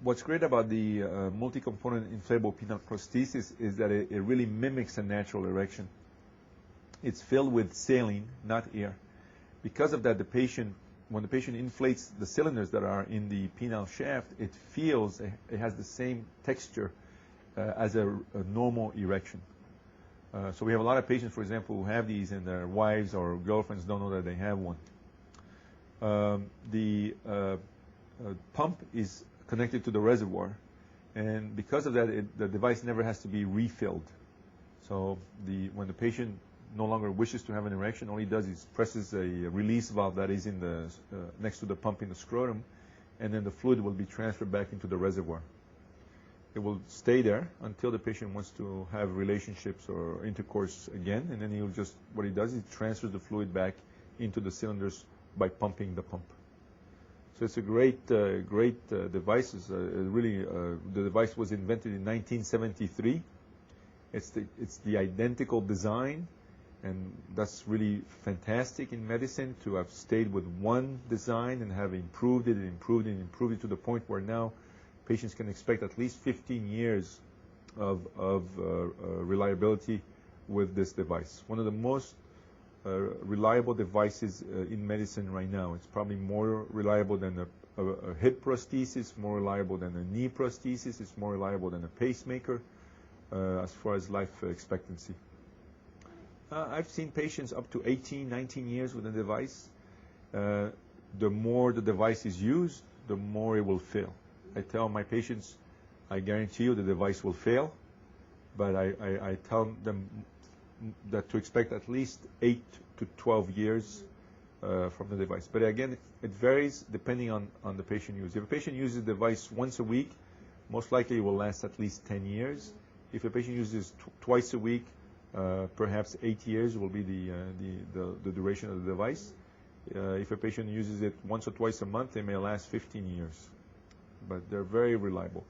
What's great about the multi-component inflatable penile prosthesis is that it really mimics a natural erection. It's filled with saline, not air. Because of that, when the patient inflates the cylinders that are in the penile shaft, it has the same texture as a normal erection. So we have a lot of patients, for example, who have these and their wives or girlfriends don't know that they have one. The pump is connected to the reservoir, and because of that, the device never has to be refilled. So when the patient no longer wishes to have an erection, all he does is presses a release valve that is in the next to the pump in the scrotum, and then the fluid will be transferred back into the reservoir. It will stay there until the patient wants to have relationships or intercourse again, and then what he does is transfers the fluid back into the cylinders by pumping the pump. So it's a great device. The device was invented in 1973. It's the identical design, and that's really fantastic in medicine to have stayed with one design and have improved it and improved it and improved it to the point where now patients can expect at least 15 years of reliability with this device. One of the most reliable devices in medicine right now. It's probably more reliable than a hip prosthesis, more reliable than a knee prosthesis, it's more reliable than a pacemaker as far as life expectancy. I've seen patients up to 18, 19 years with the device. The more the device is used, the more it will fail. I tell my patients, I guarantee you the device will fail, but I tell them that to expect at least 8 to 12 years from the device. But again, it varies depending on the patient use. If a patient uses the device once a week, most likely it will last at least 10 years. If a patient uses twice a week, perhaps 8 years will be the duration of the device. If a patient uses it once or twice a month, they may last 15 years. But they're very reliable.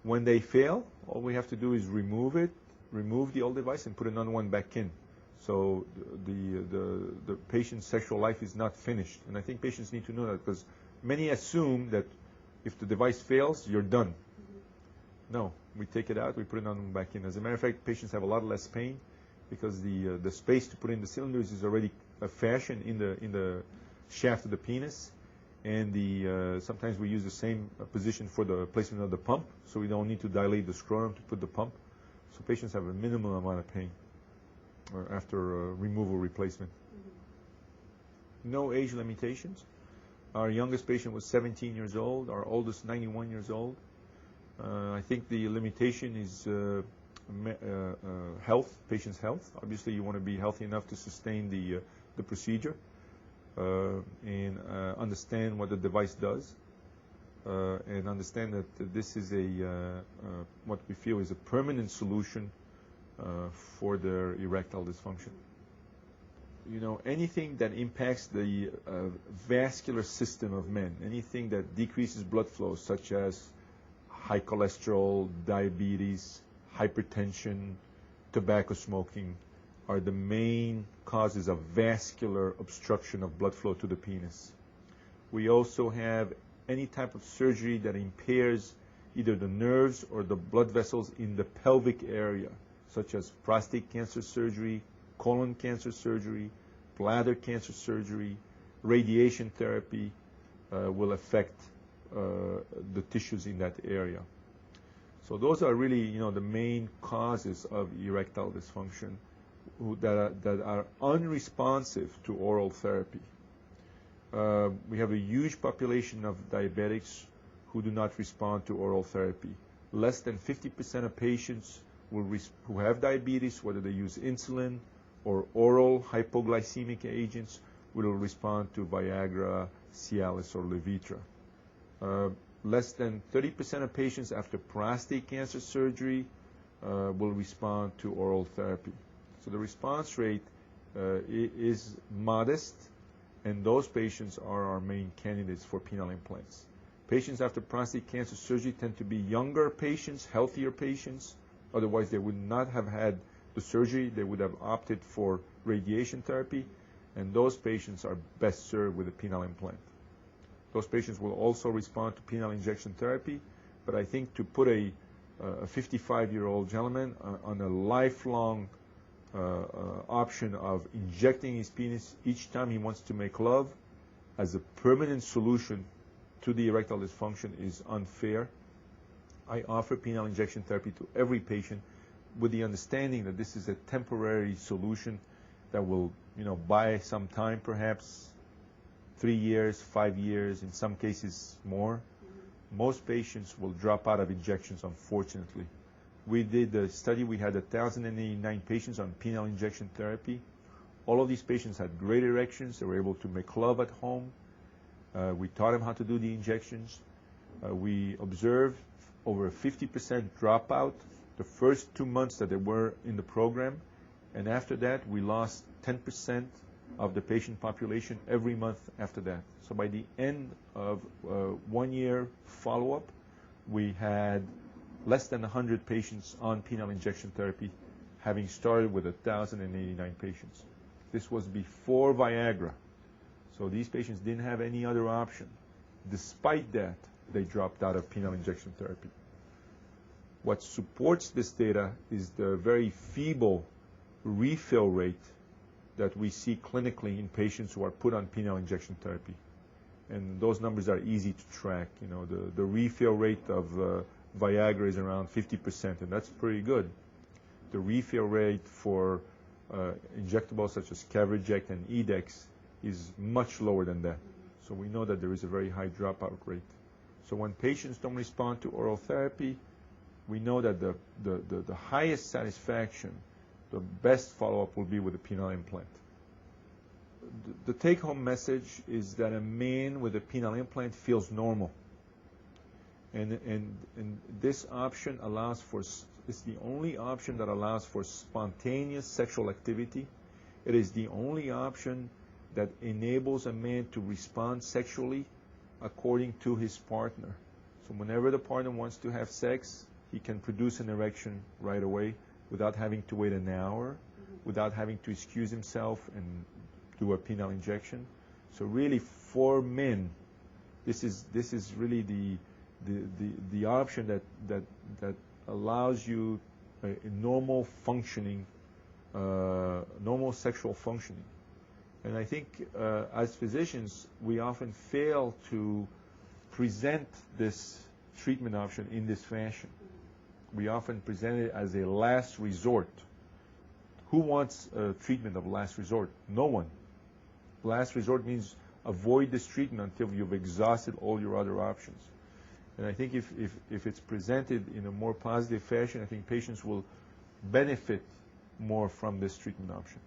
When they fail, all we have to do is remove the old device and put another one back in. So the patient's sexual life is not finished. And I think patients need to know that, because many assume that if the device fails, you're done. No, we take it out, we put another one back in. As a matter of fact, patients have a lot less pain because the space to put in the cylinders is already fashioned in the shaft of the penis. And sometimes we use the same position for the placement of the pump, so we don't need to dilate the scrotum to put the pump. So patients have a minimal amount of pain after removal replacement. No age limitations. Our youngest patient was 17 years old. Our oldest 91 years old. I think the limitation is health, patient's health. Obviously, you want to be healthy enough to sustain the procedure and understand what the device does. And understand that this is what we feel is a permanent solution for their erectile dysfunction. You know, anything that impacts the vascular system of men, anything that decreases blood flow, such as high cholesterol, diabetes, hypertension, tobacco smoking, are the main causes of vascular obstruction of blood flow to the penis. We also have any type of surgery that impairs either the nerves or the blood vessels in the pelvic area, such as prostate cancer surgery, colon cancer surgery, bladder cancer surgery, radiation therapy will affect the tissues in that area. So those are really, the main causes of erectile dysfunction that are unresponsive to oral therapy. We have a huge population of diabetics who do not respond to oral therapy. Less than 50% of patients who have diabetes, whether they use insulin or oral hypoglycemic agents, will respond to Viagra, Cialis, or Levitra. Less than 30% of patients after prostate cancer surgery will respond to oral therapy. So the response rate is modest, and those patients are our main candidates for penile implants. Patients after prostate cancer surgery tend to be younger patients, healthier patients. Otherwise, they would not have had the surgery. They would have opted for radiation therapy, and those patients are best served with a penile implant. Those patients will also respond to penile injection therapy, But I think to put a 55-year-old gentleman on a lifelong option of injecting his penis each time he wants to make love as a permanent solution to the erectile dysfunction is unfair. I offer penile injection therapy to every patient with the understanding that this is a temporary solution that will, buy some time, perhaps 3 years, 5 years, in some cases more. Most patients will drop out of injections, unfortunately. We did a study. We had 1,089 patients on penile injection therapy. All of these patients had great erections. They were able to make love at home. We taught them how to do the injections. We observed over a 50% dropout the first 2 months that they were in the program. And after that, we lost 10% of the patient population every month after that. So by the end of 1 year follow-up, we had less than 100 patients on penile injection therapy, having started with 1,089 patients. This was before Viagra. So these patients didn't have any other option. Despite that, they dropped out of penile injection therapy. What supports this data is the very feeble refill rate that we see clinically in patients who are put on penile injection therapy. And those numbers are easy to track. The refill rate of Viagra is around 50%, and that's pretty good. The refill rate for injectables such as Caverject and Edex is much lower than that. So we know that there is a very high dropout rate. So when patients don't respond to oral therapy, we know that the highest satisfaction, the best follow-up will be with a penile implant. The take-home message is that a man with a penile implant feels normal. And this option allows for, it's the only option that allows for spontaneous sexual activity. It is the only option that enables a man to respond sexually according to his partner. So whenever the partner wants to have sex, he can produce an erection right away without having to wait an hour, without having to excuse himself and do a penile injection. So really, for men, this is really the option that allows you a normal functioning, normal sexual functioning. And I think as physicians, we often fail to present this treatment option in this fashion. We often present it as a last resort. Who wants a treatment of last resort? No one. Last resort means avoid this treatment until you've exhausted all your other options. And I think if it's presented in a more positive fashion, I think patients will benefit more from this treatment option.